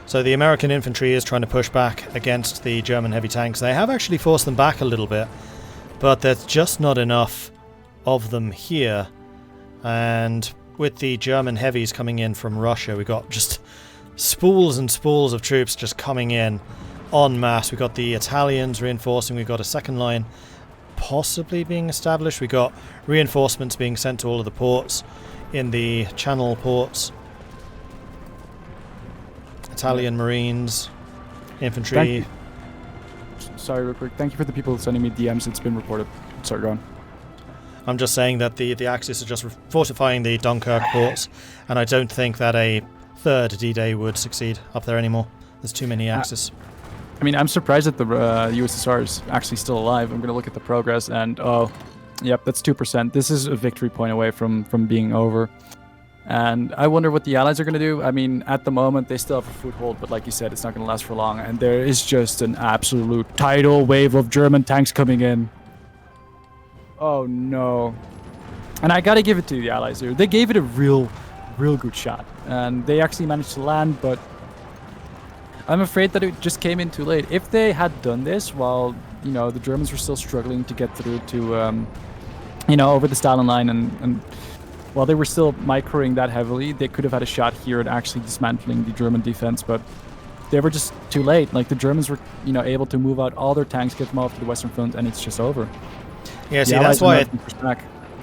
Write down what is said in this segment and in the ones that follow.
So the American infantry is trying to push back against the German heavy tanks. They have actually forced them back a little bit, but there's just not enough of them here. And with the German heavies coming in from Russia, we got just spools and spools of troops just coming in en masse. We got the Italians reinforcing. We've got a second line possibly being established. We got reinforcements being sent to all of the ports in the channel ports. Italian Marines, infantry. Sorry, real quick. Thank you for the people sending me DMs. It's been reported. Sorry, go on. I'm just saying that the Axis are just fortifying the Dunkirk ports, and I don't think that a third D-Day would succeed up there anymore. There's too many Axis. I mean, I'm surprised that the USSR is actually still alive. I'm going to look at the progress, and oh, yep, that's 2%. This is a victory point away from being over. And I wonder what the Allies are going to do. I mean, at the moment, they still have a foothold, but like you said, it's not going to last for long. And there is just an absolute tidal wave of German tanks coming in. Oh, no. And I got to give it to the Allies here. They gave it a real good shot. And they actually managed to land, but I'm afraid that it just came in too late. If they had done this while, you know, the Germans were still struggling to get through to, you know, over the Stalin line and while they were still microing that heavily, they could have had a shot here at actually dismantling the German defense, but they were just too late. Like, the Germans were, you know, able to move out all their tanks, get them off to the Western Front, and it's just over. Yeah, see, that's why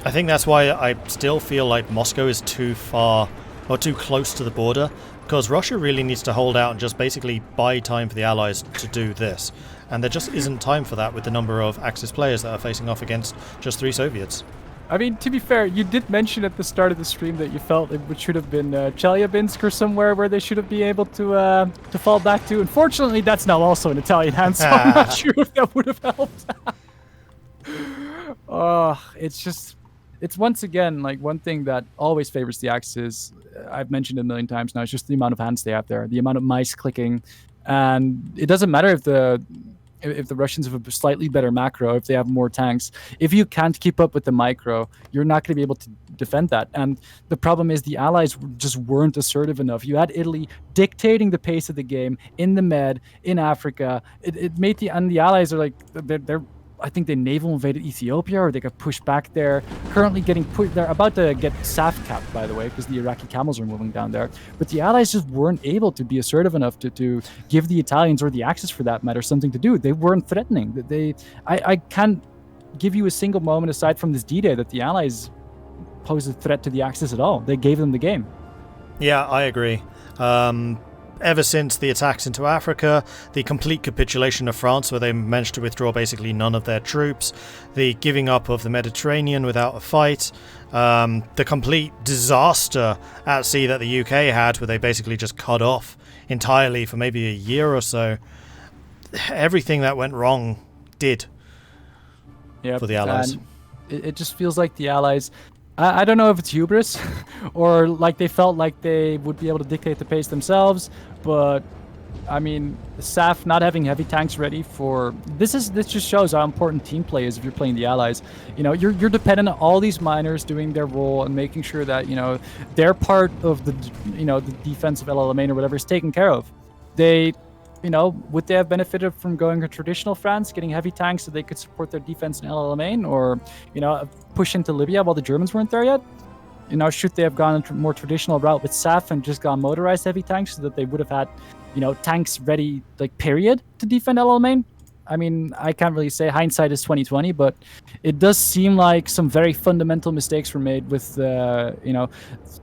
I think that's why I still feel like Moscow is too far or too close to the border, because Russia really needs to hold out and just basically buy time for the Allies to do this. And there just isn't time for that with the number of Axis players that are facing off against just 3 Soviets. I mean, to be fair, you did mention at the start of the stream that you felt it should have been Chelyabinsk or somewhere where they should have been able to fall back to. Unfortunately, that's now also in Italian hands, so I'm not sure if that would have helped. It's once again, like, one thing that always favors the Axis. I've mentioned it a million times now. It's just the amount of hands they have there, the amount of mice clicking, and it doesn't matter if the Russians have a slightly better macro, if they have more tanks. If you can't keep up with the micro, you're not going to be able to defend that. And the problem is the Allies just weren't assertive enough. You had Italy dictating the pace of the game in the Med, in Africa. It made the Allies are like, they're I think they naval invaded Ethiopia, or they got pushed back there. Currently getting they're about to get SAF capped, by the way, because the Iraqi camels are moving down there. But the Allies just weren't able to be assertive enough to give the Italians, or the Axis for that matter, something to do. They weren't threatening. I can't give you a single moment aside from this D-Day that the Allies posed a threat to the Axis at all. They gave them the game. Yeah, I agree. Ever since the attacks into Africa, the complete capitulation of France, where they managed to withdraw basically none of their troops, the giving up of the Mediterranean without a fight, the complete disaster at sea that the UK had, where they basically just cut off entirely for maybe a year or so. Everything that went wrong did for the Allies. It just feels like the Allies, I don't know if it's hubris or like they felt like they would be able to dictate the pace themselves, but I mean, SAF not having heavy tanks ready for this just shows how important team play is if you're playing the Allies. You know, you're dependent on all these miners doing their role and making sure that, you know, their part of the, you know, the defense of El Alamein or whatever is taken care of. They, you know, would they have benefited from going to traditional France, getting heavy tanks so they could support their defense in El Alamein, or, you know, push into Libya while the Germans weren't there yet? You know, should they have gone a more traditional route with SAF and just gone motorized heavy tanks so that they would have had, you know, tanks ready, like, period, to defend El Alamein? I mean, I can't really say. Hindsight is 2020, but it does seem like some very fundamental mistakes were made with, you know,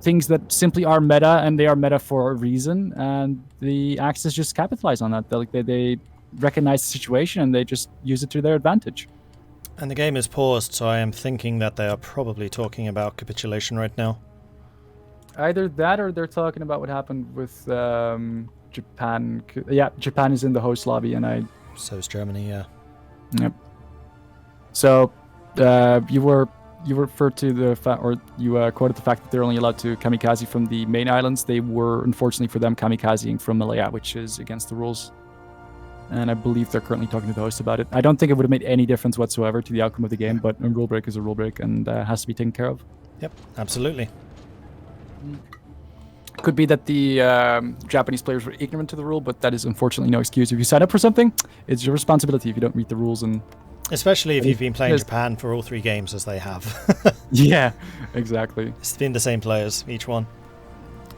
things that simply are meta, and they are meta for a reason. And the Axis just capitalize on that. They recognize the situation and they just use it to their advantage. And the game is paused, so I am thinking that they are probably talking about capitulation right now. Either that, or they're talking about what happened with Japan. Yeah, Japan is in the host lobby, and So is Germany, yeah. Yep. So, you referred to the fact, or you quoted the fact that they're only allowed to kamikaze from the main islands. They were, unfortunately for them, kamikazing from Malaya, which is against the rules. And I believe they're currently talking to the host about it. I don't think it would have made any difference whatsoever to the outcome of the game, but a rule break is a rule break and has to be taken care of. Yep, absolutely. Could be that the Japanese players were ignorant to the rule, but that is unfortunately no excuse. If you sign up for something, it's your responsibility if you don't read the rules. And especially if you've been playing Japan for all 3 games as they have. Yeah, exactly. It's been the same players, each one.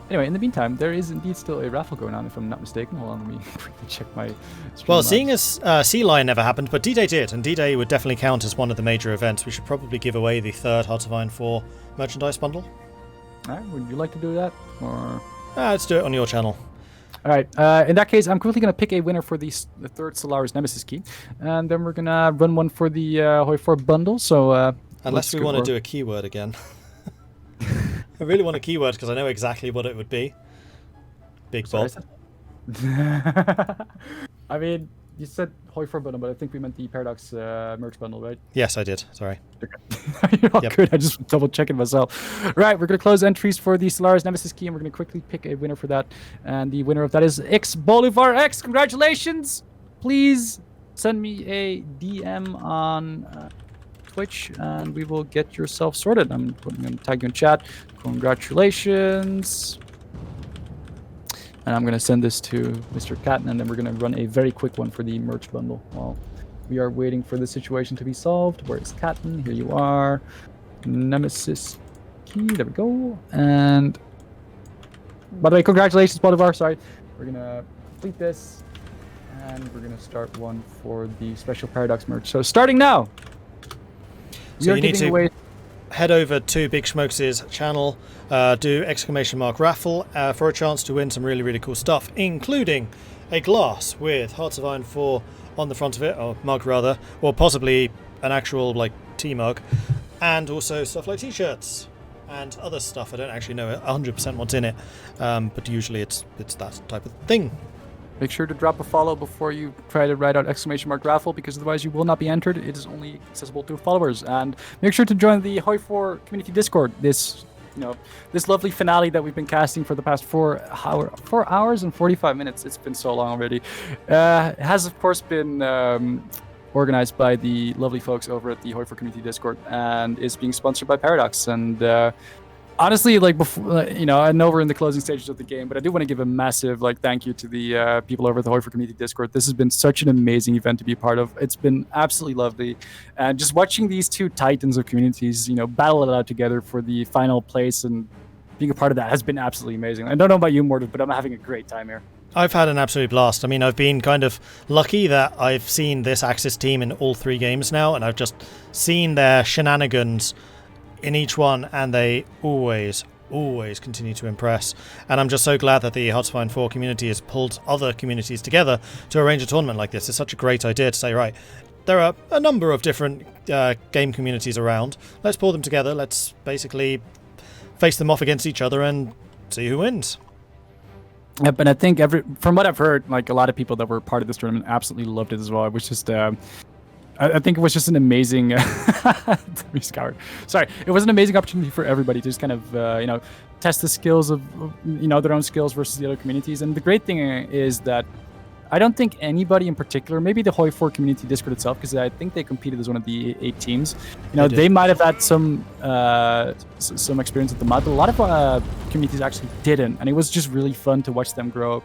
Anyway, in the meantime, there is indeed still a raffle going on, if I'm not mistaken. Hold on, let me quickly check my stream. Well, seeing as Sea Lion never happened, but D-Day did, and D-Day would definitely count as one of the major events, we should probably give away the 3rd Hearts of Iron 4 merchandise bundle. Alright, would you like to do that? Or Let's do it on your channel. Alright, in that case, I'm quickly going to pick a winner for the 3rd Solaris Nemesis key, and then we're going to run one for the Hoi 4 bundle, so... Unless we want to do a keyword again. I really want a keyword because I know exactly what it would be. Big Bob. I mean, you said Hoi 4 bundle, but I think we meant the Paradox merch bundle, right? Yes, I did. Sorry. Okay. You're all good. I just double checking myself. Right, we're going to close entries for the Solaris Nemesis key, and we're going to quickly pick a winner for that. And the winner of that is X Bolivar X. Congratulations! Please send me a DM on Twitch, and we will get yourself sorted. I'm going to tag you in chat. Congratulations. And I'm going to send this to Mr. Catton, and then we're going to run a very quick one for the merch bundle while we are waiting for the situation to be solved. Where is Catton? Here you are. Nemesis key. There we go. And by the way, congratulations, Bolivar. Sorry. We're going to complete this, and we're going to start one for the special Paradox merch. So starting now. So you need to head over to Big Schmokes' channel, do ! raffle for a chance to win some really, really cool stuff, including a glass with Hearts of Iron 4 on the front of it, or mug rather, or possibly an actual like tea mug, and also stuff like t-shirts and other stuff. I don't actually know 100% what's in it, but usually it's that type of thing. Make sure to drop a follow before you try to write out ! raffle, because otherwise you will not be entered. It is only accessible to followers. And make sure to join the Hoi 4 community Discord. This lovely finale that we've been casting for the past 4 hours and 45 minutes. It's been so long already. Has of course been organized by the lovely folks over at the Hoi 4 community Discord, and is being sponsored by Paradox. And honestly, like before, I know we're in the closing stages of the game, but I do want to give a massive thank you to the people over at the Hoi 4 community Discord. This has been such an amazing event to be a part of. It's been absolutely lovely, and just watching these 2 titans of communities, battle it out together for the final place and being a part of that has been absolutely amazing. I don't know about you, Mordred, but I'm having a great time here. I've had an absolute blast. I mean, I've been kind of lucky that I've seen this Axis team in all 3 games now, and I've just seen their shenanigans in each one, and they always continue to impress. And I'm just so glad that the Hearts of Iron 4 community has pulled other communities together to arrange a tournament like this. It's such a great idea to say, right, there are a number of different game communities around. Let's pull them together. Let's basically face them off against each other and see who wins. Yep, and I think from what I've heard, like a lot of people that were part of this tournament absolutely loved it as well. It was just I think it was just an amazing Sorry, it was an amazing opportunity for everybody to just kind of test the skills of their own skills versus the other communities. And the great thing is that I don't think anybody in particular, maybe the Hoi 4 community Discord itself, because I think they competed as one of the 8 teams. They might have had some experience with the mod, but a lot of communities actually didn't, and it was just really fun to watch them grow.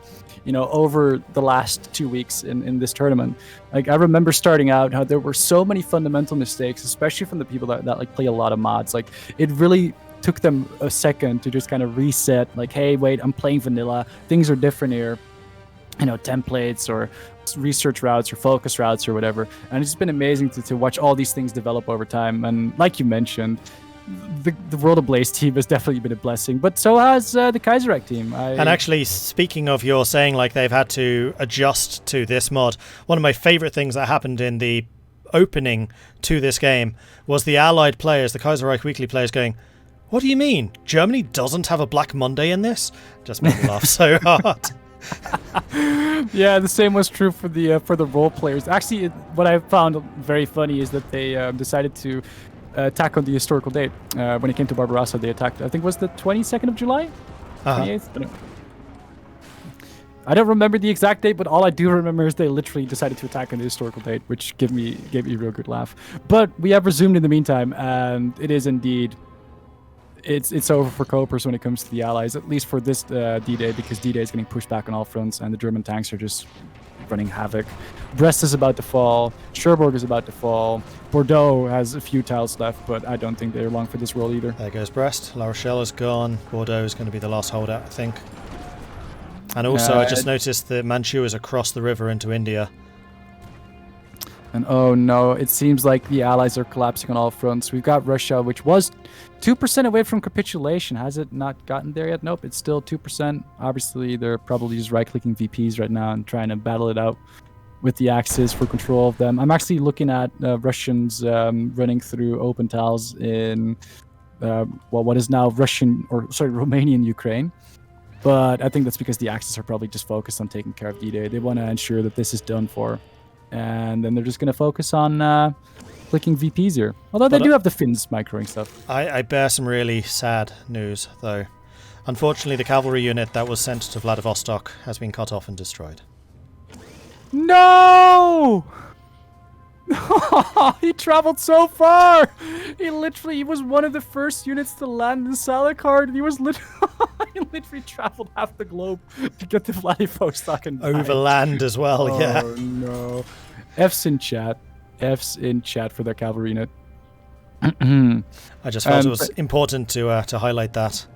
Over the last 2 weeks in this tournament. Like, I remember starting out how there were so many fundamental mistakes, especially from the people that like play a lot of mods. Like, it really took them a second to just kind of reset. Like, hey, wait, I'm playing vanilla. Things are different here. Templates or research routes or focus routes or whatever. And it's been amazing to watch all these things develop over time. And like you mentioned, the World Ablaze team has definitely been a blessing, but so has the Kaiserreich team. And actually, speaking of your saying like they've had to adjust to this mod, one of my favorite things that happened in the opening to this game was the Allied players, the Kaiserreich weekly players, going, "What do you mean? Germany doesn't have a Black Monday in this?" Just made me laugh so hard. Yeah, the same was true for the role players. Actually, what I found very funny is that they decided to attack on the historical date. When it came to Barbarossa, they attacked, I think, was the 22nd of July? 28th? I don't remember the exact date, but all I do remember is they literally decided to attack on the historical date, which gave me a real good laugh. But we have resumed in the meantime, and it is indeed it's over for Copers when it comes to the Allies, at least for this D-Day, because D-Day is getting pushed back on all fronts, and the German tanks are just running havoc. Brest is about to fall. Cherbourg is about to fall. Bordeaux has a few tiles left, but I don't think they're long for this world either. There goes Brest. La Rochelle is gone. Bordeaux is going to be the last holdout, I think. And also, I just noticed that Manchu is across the river into India. And oh no, it seems like the Allies are collapsing on all fronts. We've got Russia, which was 2% away from capitulation. Has it not gotten there yet? Nope, it's still 2%. Obviously, they're probably just right-clicking VPs right now and trying to battle it out with the Axis for control of them. I'm actually looking at Russians running through open tiles in what is now Romanian Ukraine. But I think that's because the Axis are probably just focused on taking care of D-Day. They want to ensure that this is done for. And then they're just going to focus on clicking VPs here. Although they do have the Finns microing stuff. I bear some really sad news, though. Unfortunately, the cavalry unit that was sent to Vladivostok has been cut off and destroyed. No! He traveled so far! He was one of the first units to land in Salikard. He was literally traveled half the globe to get to Vladivostok and overland as well, yeah. Oh no. F's in chat. F's in chat for their cavalry unit. I just felt it was important to highlight that.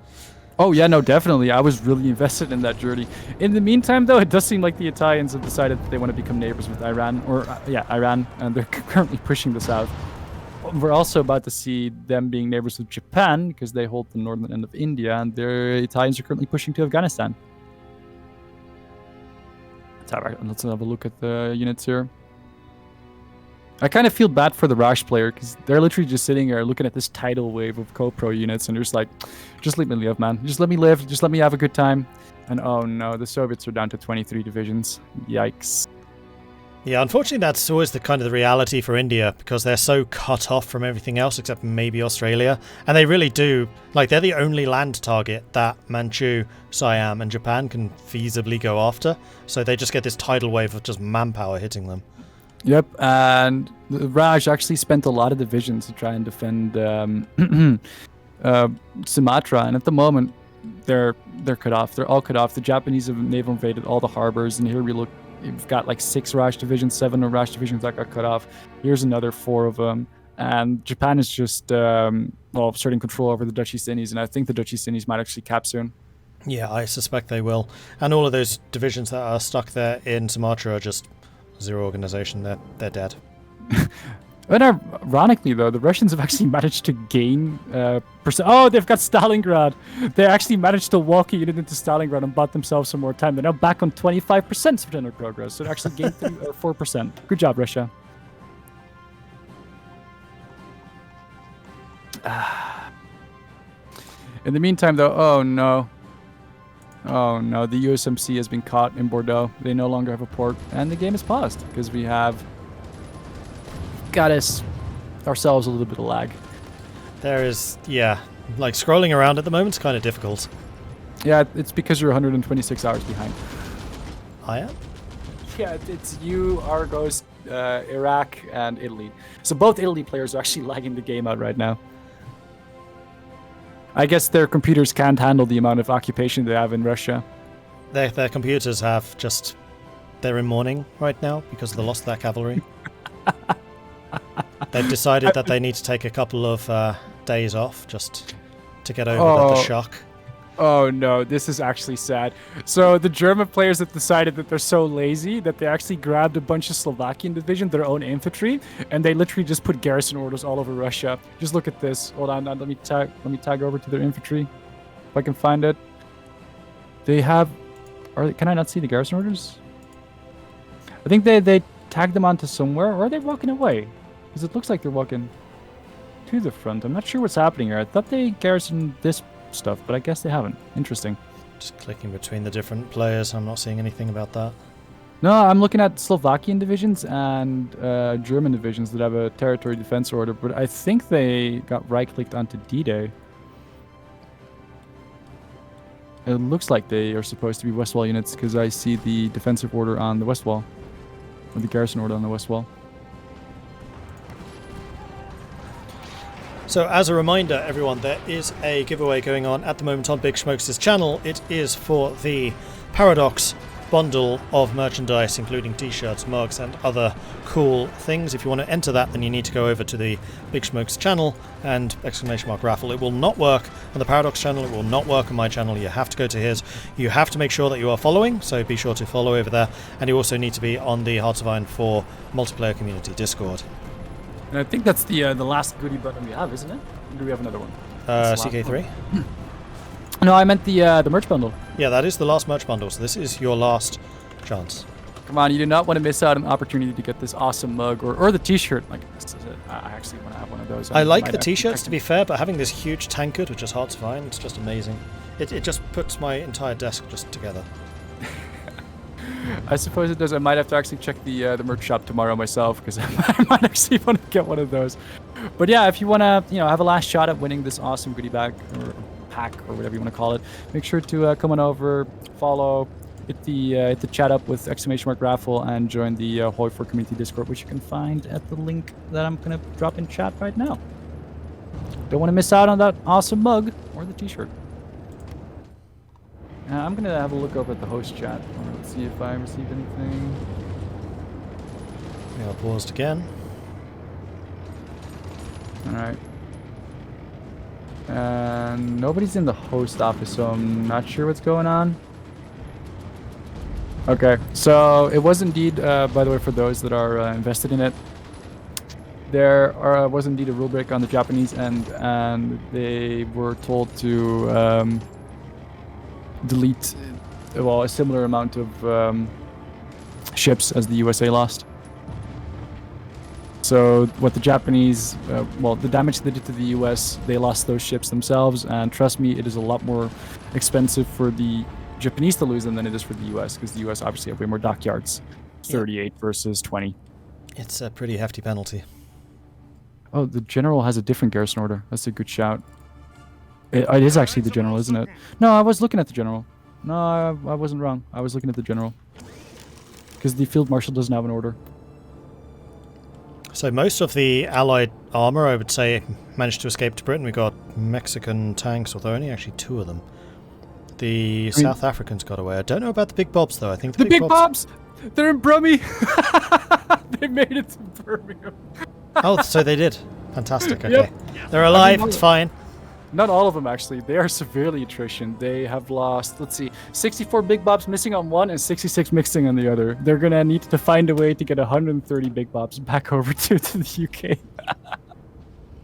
Oh yeah, no, definitely. I was really invested in that journey. In the meantime, though, it does seem like the Italians have decided that they want to become neighbors with Iran, Iran, and they're currently pushing the south. We're also about to see them being neighbors with Japan because they hold the northern end of India, and the Italians are currently pushing to Afghanistan. Let's have a look at the units here. I kind of feel bad for the Raj player because they're literally just sitting here looking at this tidal wave of co-pro units and they're just like, just let me live, man. Just let me live. Just let me have a good time. And oh no, the Soviets are down to 23 divisions. Yikes. Yeah, unfortunately that's always the kind of the reality for India because they're so cut off from everything else except maybe Australia. And they really do, like they're the only land target that Manchu, Siam and Japan can feasibly go after. So they just get this tidal wave of just manpower hitting them. Yep, and Raj actually spent a lot of divisions to try and defend Sumatra, and at the moment, they're cut off. They're all cut off. The Japanese have naval invaded all the harbors, and here we've got like 6 Raj divisions, 7 Raj divisions that got cut off. Here's another 4 of them, and Japan is just starting control over the Dutch East Indies, and I think the Dutch East Indies might actually cap soon. Yeah, I suspect they will, and all of those divisions that are stuck there in Sumatra are just zero organization. They're dead. And ironically, though, the Russians have actually managed to gain Oh, they've got Stalingrad. They actually managed to walk a unit into Stalingrad and bought themselves some more time. They're now back on 25% surrender progress. So they actually gained 4%. Good job, Russia. In the meantime, though, oh no, the USMC has been caught in Bordeaux. They no longer have a port, and the game is paused because we have got ourselves a little bit of lag. There is, yeah, like scrolling around at the moment is kind of difficult. Yeah, it's because you're 126 hours behind. I am? Yeah, it's you, Argos, Iraq, and Italy. So both Italy players are actually lagging the game out right now. I guess their computers can't handle the amount of occupation they have in Russia. Their computers have just... They're in mourning right now because of the loss of their cavalry. They've decided that they need to take a couple of days off just to get over the shock. Oh no, this is actually sad. So the German players have decided that they're so lazy that they actually grabbed a bunch of Slovakian division, their own infantry, and they literally just put garrison orders all over Russia. Just look at this. Hold on, let me tag over to their infantry if I can find it. They have... Can I not see the garrison orders? I think they tagged them onto somewhere, or are they walking away? Because it looks like they're walking to the front. I'm not sure what's happening here. I thought they garrisoned this stuff, but I guess they haven't. Interesting. Just clicking between the different players, I'm not seeing anything about that. No, I'm looking at Slovakian divisions and German divisions that have a territory defense order, but I think they got right-clicked onto D-Day. It looks like they are supposed to be West Wall units because I see the defensive order on the West Wall, or the garrison order on the West Wall. So as a reminder, everyone, there is a giveaway going on at the moment on Big Smokes' channel. It is for the Paradox bundle of merchandise, including t-shirts, mugs, and other cool things. If you want to enter that, then you need to go over to the Big Smokes channel and !raffle. It will not work on the Paradox channel, it will not work on my channel. You have to go to his. You have to make sure that you are following, so be sure to follow over there, and you also need to be on the Hearts of Iron 4 multiplayer community Discord. And I think that's the last goodie button we have, isn't it? Or do we have another one? CK3? No, I meant the merch bundle. Yeah, that is the last merch bundle, so this is your last chance. Come on, you do not want to miss out on an opportunity to get this awesome mug or the t-shirt. Like, this is it. I actually want to have one of those. I like the t-shirts, to be fair, but having this huge tankard with just Hearts of Iron, it's just amazing. It just puts my entire desk just together. I suppose it does. I might have to actually check the merch shop tomorrow myself, because I might actually want to get one of those. But yeah, if you want to, have a last shot at winning this awesome goodie bag or pack or whatever you want to call it, make sure to come on over, follow, hit the chat up with !raffle, and join the Hoi4 community Discord, which you can find at the link that I'm gonna drop in chat right now. Don't want to miss out on that awesome mug or the t-shirt. I'm gonna have a look over at the host chat. Let's see if I received anything. Yeah, paused again. Alright. And nobody's in the host office, so I'm not sure what's going on. Okay, so it was indeed, by the way, for those that are invested in it, there was indeed a rule break on the Japanese end, and they were told to delete, a similar amount of ships as the USA lost. So what the Japanese, the damage they did to the US, they lost those ships themselves, and trust me, it is a lot more expensive for the Japanese to lose them than it is for the US, because the US obviously have way more dockyards. 38 versus 20. It's a pretty hefty penalty. Oh, the general has a different garrison order. That's a good shout. It is actually the general, isn't it? No, I was looking at the general. No, I wasn't wrong. I was looking at the general. Because the field marshal doesn't have an order. So most of the Allied armor, I would say, managed to escape to Britain. We got Mexican tanks, although only actually 2 of them. The South Africans got away. I don't know about the Big Bobs, though. I think the Big Bobs! They're in Brummie! They made it to Birmingham. Oh, so they did. Fantastic, okay. Yep. They're alive, it's fine. Not all of them, actually. They are severely attrition. They have lost, 64 Big Bobs missing on one and 66 missing on the other. They're going to need to find a way to get 130 Big Bobs back over to the UK.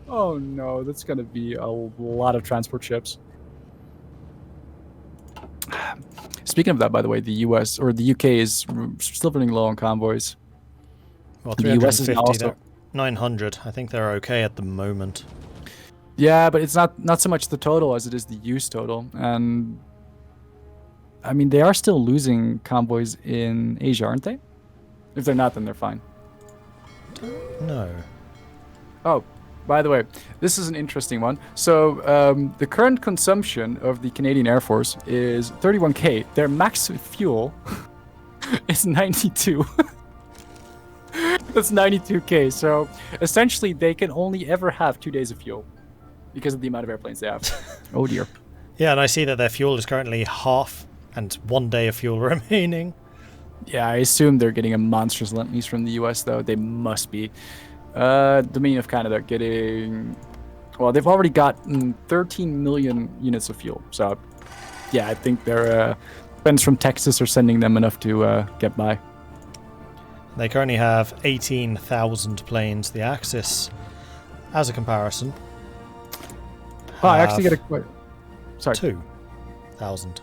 Oh no, that's going to be a lot of transport ships. Speaking of that, by the way, the US or the UK is still running low on convoys. Well, the US is also 900. I think they're okay at the moment. Yeah, but it's not so much the total as it is the use total. And I mean, they are still losing convoys in Asia, aren't they? If they're not, then they're fine. No. Oh, by the way, this is an interesting one. So the current consumption of the Canadian Air Force is 31K. Their max fuel is 92. That's 92K. So essentially, they can only ever have 2 days of fuel because of the amount of airplanes they have. Oh dear. Yeah, and I see that their fuel is currently half and 1 day of fuel remaining. Yeah, I assume they're getting a monstrous lend lease from the US, though. They must be. Dominion of Canada getting... Well, they've already gotten 13 million units of fuel. So, yeah, I think their friends from Texas are sending them enough to get by. They currently have 18,000 planes. The Axis, as a comparison... Oh, I actually get a... Sorry. 2,000.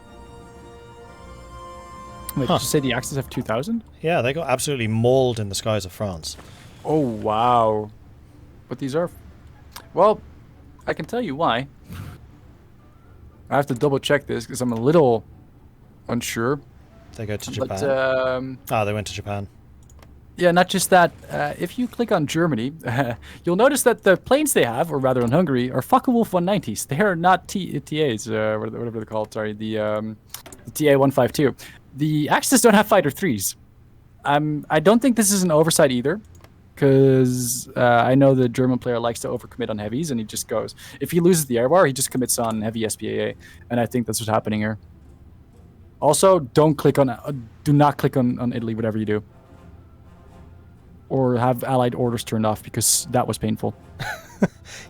Wait, did you say the Axis have 2,000? Yeah, they got absolutely mauled in the skies of France. Oh, wow. But these are... Well, I can tell you why. I have to double check this because I'm a little unsure. They go to Japan. But, they went to Japan. Yeah, not just that. If you click on Germany, you'll notice that the planes they have, or rather in Hungary, are Focke-Wulf 190s. They are not TAs, whatever they're called. Sorry, the TA-152. The Axis don't have fighter 3s. I don't think this is an oversight either. because I know the German player likes to overcommit on heavies, and he just goes. If he loses the air bar, he just commits on heavy SPAA, and I think that's what's happening here. Also, do not click on Italy, whatever you do, or have allied orders turned off because that was painful.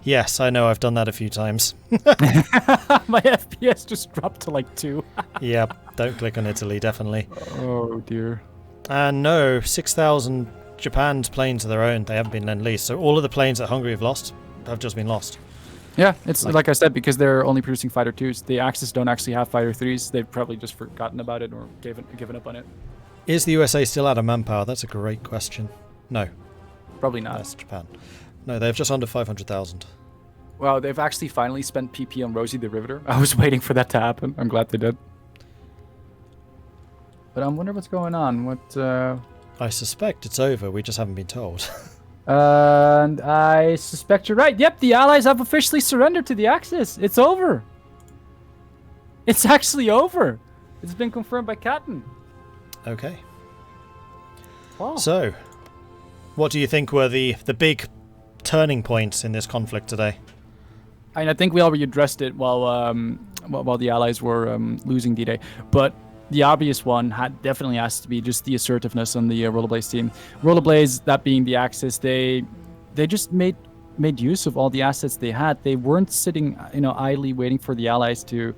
Yes, I know. I've done that a few times. My FPS just dropped to like 2. Yep, don't click on Italy, definitely. Oh dear. And no, 6,000 Japan's planes are their own. They haven't been lend-leased. So all of the planes that Hungary have lost have just been lost. Yeah, it's like I said, because they're only producing fighter 2s. The Axis don't actually have fighter 3s. They've probably just forgotten about it or given up on it. Is the USA still out of manpower? That's a great question. No. Probably not. That's Japan. No, they've just under 500,000. Well, they've actually finally spent PP on Rosie the Riveter. I was waiting for that to happen. I'm glad they did. But I wonder what's going on. I suspect it's over. We just haven't been told. And I suspect you're right. Yep, the Allies have officially surrendered to the Axis. It's over. It's actually over. It's been confirmed by Captain. Okay. Wow. So, what do you think were the big turning points in this conflict today? And I think we already addressed it while the Allies were losing D-Day. But the obvious one definitely has to be just the assertiveness on the Rollerblaze team. Rollerblaze, that being the Axis, they just made use of all the assets they had. They weren't sitting, idly waiting for the Allies to,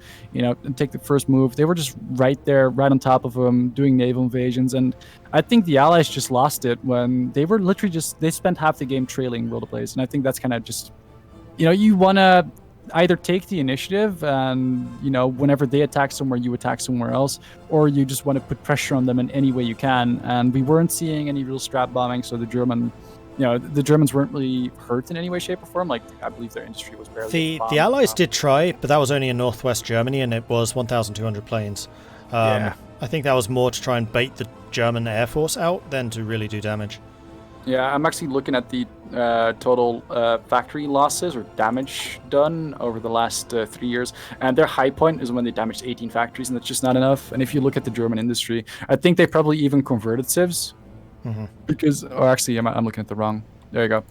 take the first move. They were just right there, right on top of them, doing naval invasions. And I think the Allies just lost it when they were literally they spent half the game trailing Rollerblaze. And I think that's kind of just, you want to either take the initiative and, whenever they attack somewhere, you attack somewhere else, or you just want to put pressure on them in any way you can. And we weren't seeing any real strap bombing, so the Germans weren't really hurt in any way, shape, or form. Like, I believe their industry was barely The Allies did try, but that was only in northwest Germany, and it was 1,200 planes. I think that was more to try and bait the German Air Force out than to really do damage. Yeah, I'm actually looking at the total factory losses or damage done over the last 3 years, and their high point is when they damaged 18 factories, and that's just not enough. And if you look at the German industry, I think they probably even converted civs. Because, I'm looking at the wrong. There you go.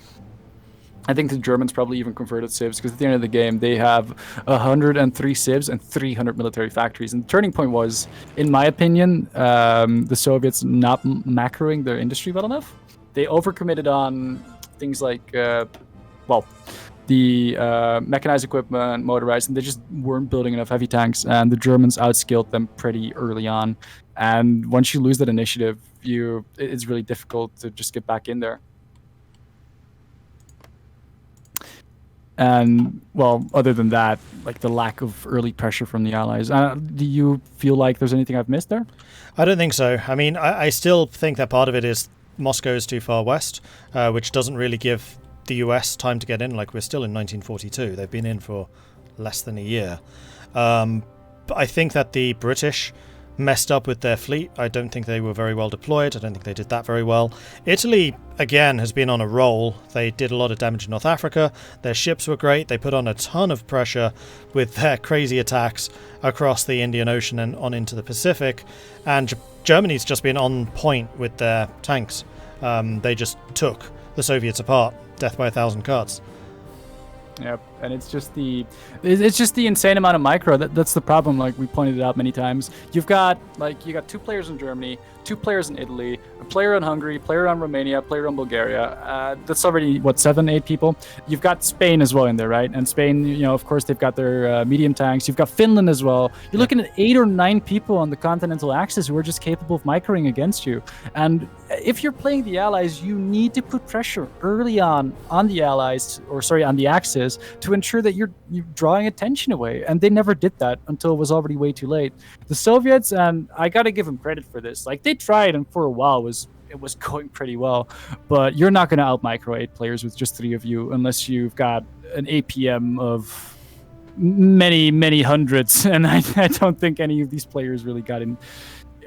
I think the Germans probably even converted civs, because at the end of the game, they have 103 civs and 300 military factories. And the turning point was, in my opinion, the Soviets not macroing their industry well enough. They overcommitted on things like, the mechanized equipment, motorized, and they just weren't building enough heavy tanks, and the Germans outskilled them pretty early on. And once you lose that initiative, it's really difficult to just get back in there. And, other than that, like the lack of early pressure from the Allies, do you feel like there's anything I've missed there? I don't think so. I mean, I still think that part of it is Moscow's too far west, which doesn't really give the US time to get in. Like, we're still in 1942. They've been in for less than a year. But I think that the British messed up with their fleet. I don't think they were very well deployed. I don't think they did that very well. Italy, again, has been on a roll. They did a lot of damage in North Africa. Their ships were great. They put on a ton of pressure with their crazy attacks across the Indian Ocean and on into the Pacific. And Germany's just been on point with their tanks. They just took the Soviets apart. Death by 1,000 cuts. Yep, and it's just the insane amount of micro. That's the problem. Like we pointed it out many times. You got 2 players in Germany, 2 players in Italy, a player in Hungary, player in Romania, player in Bulgaria. That's already 7, 8 people. You've got Spain as well in there, right? And Spain, of course, they've got their medium tanks. You've got Finland as well. You're looking at 8 or 9 people on the continental axis who are just capable of microing against you. And if you're playing the Allies, you need to put pressure early on the Allies, on the Axis, to ensure that you're drawing attention away. And they never did that until it was already way too late. The Soviets, and I got to give them credit for this, like they tried, and for a while it was going pretty well. But you're not going to out micro 8 players with just 3 of you unless you've got an APM of many, many hundreds. And I don't think any of these players really got in.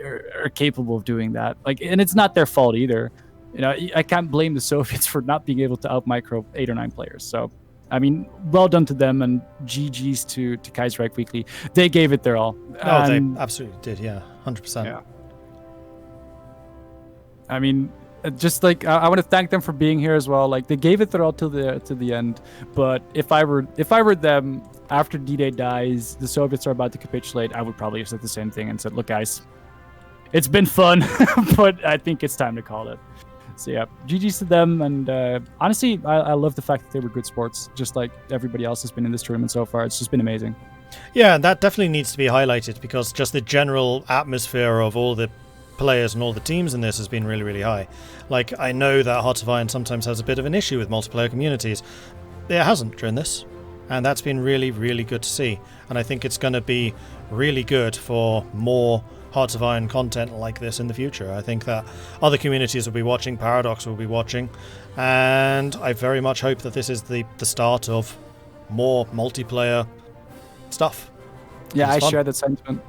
Are capable of doing that. And it's not their fault either. I can't blame the Soviets for not being able to out micro 8 or 9 players. So, I mean, well done to them, and GG's to Kaiserreich Weekly. They gave it their all. They absolutely did. Yeah, 100%. Yeah. I mean, just like I want to thank them for being here as well. Like they gave it their all to the end. But if I were them, after D-Day dies, the Soviets are about to capitulate, I would probably have said the same thing and said, "Look, guys, it's been fun, but I think it's time to call it." So yeah, GG's to them. And honestly, I love the fact that they were good sports, just like everybody else has been in this tournament so far. It's just been amazing. Yeah, and that definitely needs to be highlighted because just the general atmosphere of all the players and all the teams in this has been really, really high. Like, I know that Hearts of Iron sometimes has a bit of an issue with multiplayer communities. It hasn't during this, and that's been really, really good to see. And I think it's going to be really good for more Hearts of Iron content like this in the future. I think that other communities will be watching, Paradox will be watching, and I very much hope that this is the start of more multiplayer stuff. Yeah, I share that sentiment.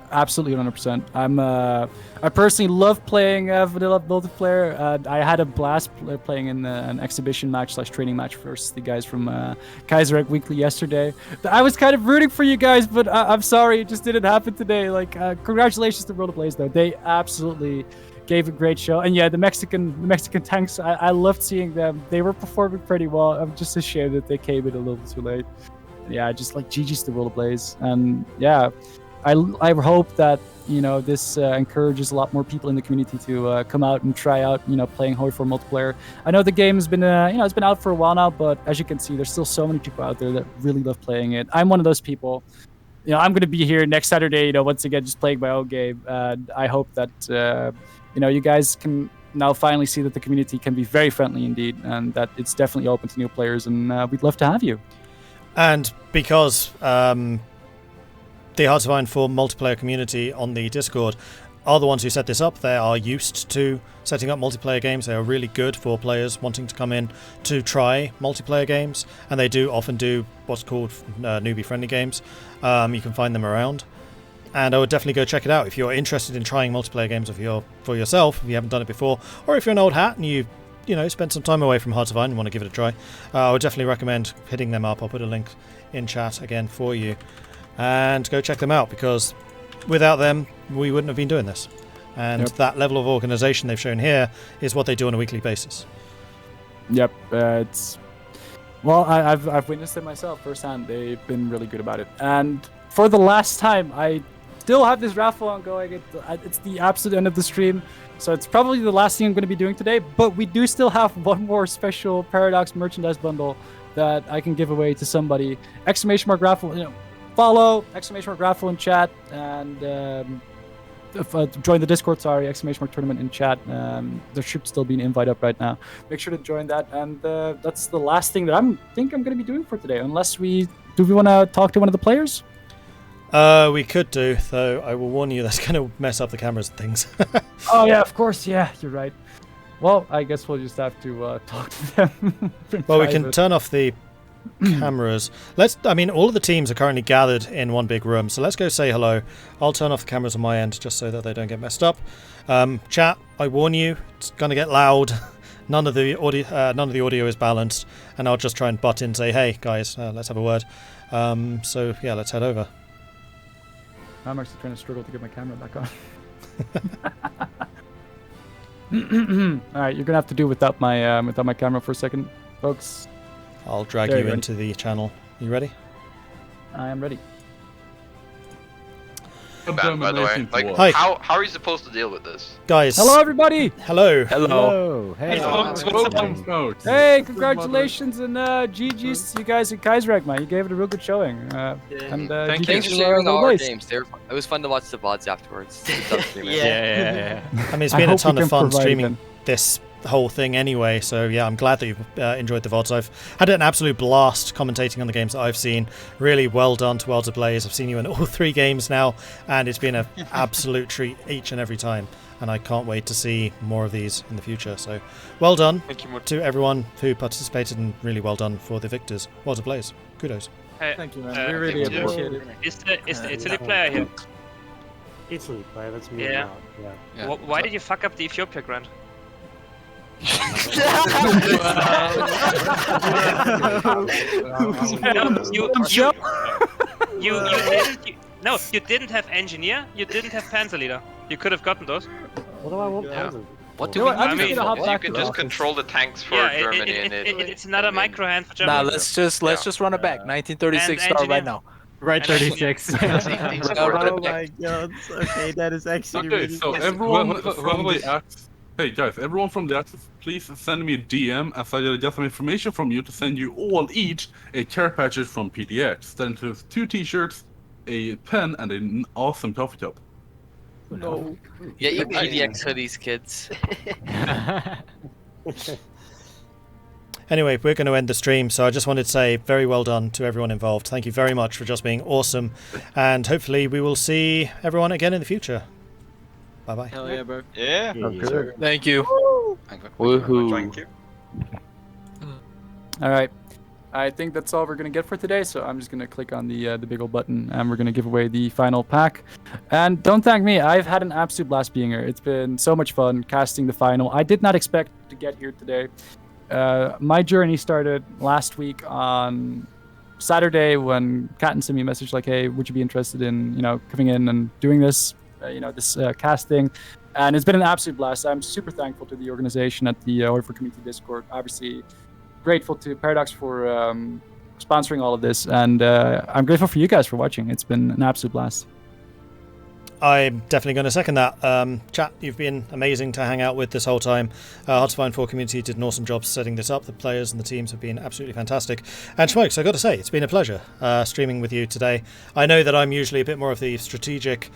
Absolutely, 100%. I personally love playing vanilla multiplayer. I had a blast playing in an exhibition match / training match versus the guys from Kaiserreich Weekly yesterday. I was kind of rooting for you guys, but I'm sorry, it just didn't happen today. Like, congratulations to World of Blaze, though. They absolutely gave a great show. And yeah, the Mexican tanks, I loved seeing them. They were performing pretty well. I'm just ashamed that they came in a little too late. Yeah, just like GG's to World of Blaze. And yeah, I hope that, you know, this encourages a lot more people in the community to come out and try out, you know, playing Hoi 4 multiplayer. I know the game has been, you know, it's been out for a while now, but as you can see, there's still so many people out there that really love playing it. I'm one of those people. You know, I'm going to be here next Saturday, you know, once again, just playing my own game. And I hope that, you know, you guys can now finally see that the community can be very friendly indeed, and that it's definitely open to new players, and we'd love to have you. And because the Hearts of Iron 4 multiplayer community on the Discord are the ones who set this up. They are used to setting up multiplayer games. They are really good for players wanting to come in to try multiplayer games, and they do often do what's called newbie-friendly games. You can find them around, and I would definitely go check it out if you're interested in trying multiplayer games for yourself, if you haven't done it before, or if you're an old hat and you know, spent some time away from Hearts of Iron and want to give it a try. I would definitely recommend hitting them up. I'll put a link in chat again for you. And go check them out, because without them, we wouldn't have been doing this. And that level of organisation they've shown here is what they do on a weekly basis. Yep, it's... Well, I've witnessed it myself firsthand. They've been really good about it. And for the last time, I still have this raffle ongoing. It's the absolute end of the stream, so it's probably the last thing I'm going to be doing today. But we do still have one more special Paradox merchandise bundle that I can give away to somebody. ! Raffle, you know, follow ! Raffle in chat, and join the Discord, sorry, ! Tournament in chat. There should still be an invite up right now. Make sure to join that, and that's the last thing that I think I'm going to be doing for today, unless do we want to talk to one of the players? We could do, though I will warn you that's going to mess up the cameras and things. Oh yeah, of course, yeah, you're right. Well, I guess we'll just have to talk to them. Well, we can turn off the cameras. I mean, all of the teams are currently gathered in one big room, so let's go say hello. I'll turn off the cameras on my end just so that they don't get messed up. Chat, I warn you, it's going to get loud. None of the audio is balanced, and I'll just try and butt in and say, hey guys, let's have a word. So yeah, let's head over. I'm actually trying to struggle to get my camera back on. All right, you're gonna have to do without my camera for a second, folks. I'll drag you into the channel. You ready? I am ready. Bad, by the way. Like, hi. how are you supposed to deal with this? Guys. Hello, everybody. Hello. Hello. Hey. Hey, congratulations and GG's to you guys in Kaiserreich, man. You gave it a real good showing. And thanks for sharing all our games. It was fun to watch the VODs afterwards. Yeah. I mean, it's been a ton of fun streaming this whole thing anyway, so yeah, I'm glad that you've enjoyed the VODs. I've had an absolute blast commentating on the games that I've seen. Really well done to Worlds of Blaze. I've seen you in all 3 games now, and it's been an absolute treat each and every time, and I can't wait to see more of these in the future. So well done to everyone who participated, and really well done for the victors. Worlds of Blaze, kudos. Thank you, man. We really appreciate it. Is the Italy player here? Italy player, that's me. Yeah. Yeah. Why did you fuck up the Ethiopia grant? You didn't have engineer, you didn't have panzer leader. You could have gotten those. What do I want? Yeah. What You do know we what, I'm need just it gonna hop for? You back can to just office. control the tanks for Yeah, Germany and Italy. it's another micro hand for Nah, Germany. let's just run it back. 1936 And start right engineer. now. Right, And 36. That's 18 Run score. it Oh back. my god. Okay, that is actually Okay, really so good. everyone from the Axis, hey guys, everyone from the Axis, please send me a DM as I get some information from you to send you all each a care package from PDX. That includes 2 t-shirts, a pen, and an awesome coffee cup. No. Yeah, you PDX hoodies, kids. Anyway, we're going to end the stream, so I just wanted to say very well done to everyone involved. Thank you very much for just being awesome, and hopefully we will see everyone again in the future. Bye-bye. Hell yeah, bro. Yeah. Thank you. Woohoo. Thank you. All right. I think that's all we're going to get for today, so I'm just going to click on the big old button, and we're going to give away the final pack. And don't thank me. I've had an absolute blast being here. It's been so much fun casting the final. I did not expect to get here today. My journey started last week on Saturday when Katten sent me a message like, hey, would you be interested in, coming in and doing this, this casting? And it's been an absolute blast. I'm super thankful to the organization at the Hoi for Community Discord. Obviously, grateful to Paradox for sponsoring all of this. And I'm grateful for you guys for watching. It's been an absolute blast. I'm definitely going to second that. Chat, you've been amazing to hang out with this whole time. Hard to Find 4 community did an awesome job setting this up. The players and the teams have been absolutely fantastic. And Schmokes, I've got to say, it's been a pleasure streaming with you today. I know that I'm usually a bit more of the strategic,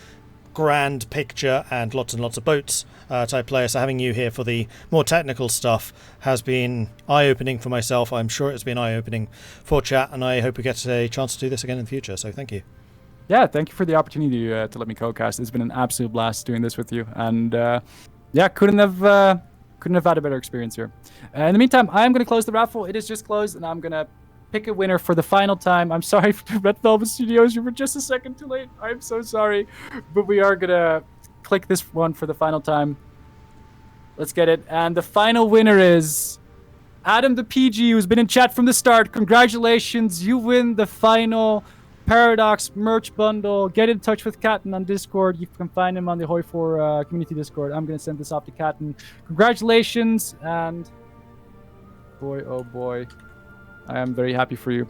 grand picture and lots of boats type player, so having you here for the more technical stuff has been eye-opening for myself. I'm sure it's been eye-opening for chat, and I hope we get a chance to do this again in the future, so thank you. Yeah, thank you for the opportunity to let me co-cast. It's been an absolute blast doing this with you, and couldn't have had a better experience here. In the meantime, I'm going to close the raffle. It is just closed, and I'm going to pick a winner for the final time. I'm sorry for Red Velvet Studios, you were just a second too late. I'm so sorry, but we are going to click this one for the final time. Let's get it, and the final winner is Adam the PG, who's been in chat from the start. Congratulations, you win the final Paradox merch bundle. Get in touch with Katten on Discord. You can find him on the Hoi 4 community Discord. I'm going to send this off to Katten. Congratulations, and boy, oh boy, I am very happy for you.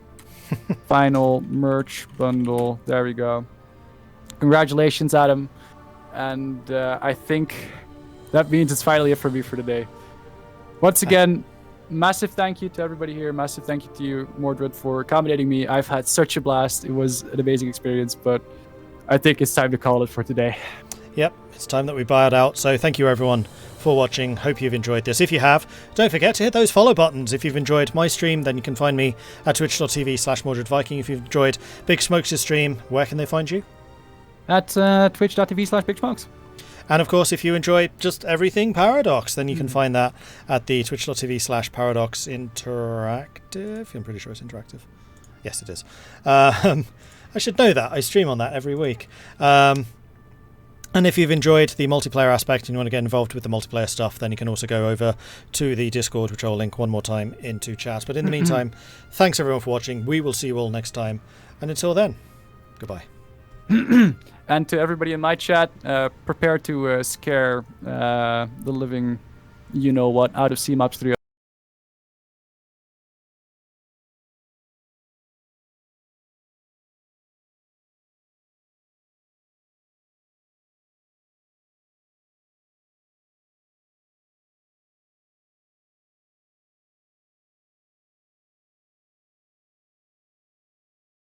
Final merch bundle. There we go. Congratulations, Adam. And I think that means it's finally it for me for today. Once again, massive thank you to everybody here. Massive thank you to you, Mordred, for accommodating me. I've had such a blast. It was an amazing experience, but I think it's time to call it for today. Yep, it's time that we buy it out. So thank you, everyone, for watching. Hope you've enjoyed this. If you have, don't forget to hit those follow buttons. If you've enjoyed my stream, then you can find me at twitch.tv/MordredViking. If you've enjoyed Big Smokes' stream, where can they find you? At twitch.tv/BigSmokes. And of course, if you enjoy just everything Paradox, then you can find that at the twitch.tv/Paradox Interactive. I'm pretty sure it's interactive. Yes, it is. I should know that. I stream on that every week. And if you've enjoyed the multiplayer aspect and you want to get involved with the multiplayer stuff, then you can also go over to the Discord, which I'll link one more time into chat. But in the meantime, thanks everyone for watching. We will see you all next time. And until then, goodbye. And to everybody in my chat, prepare to scare the living you-know-what out of CMOPS 3.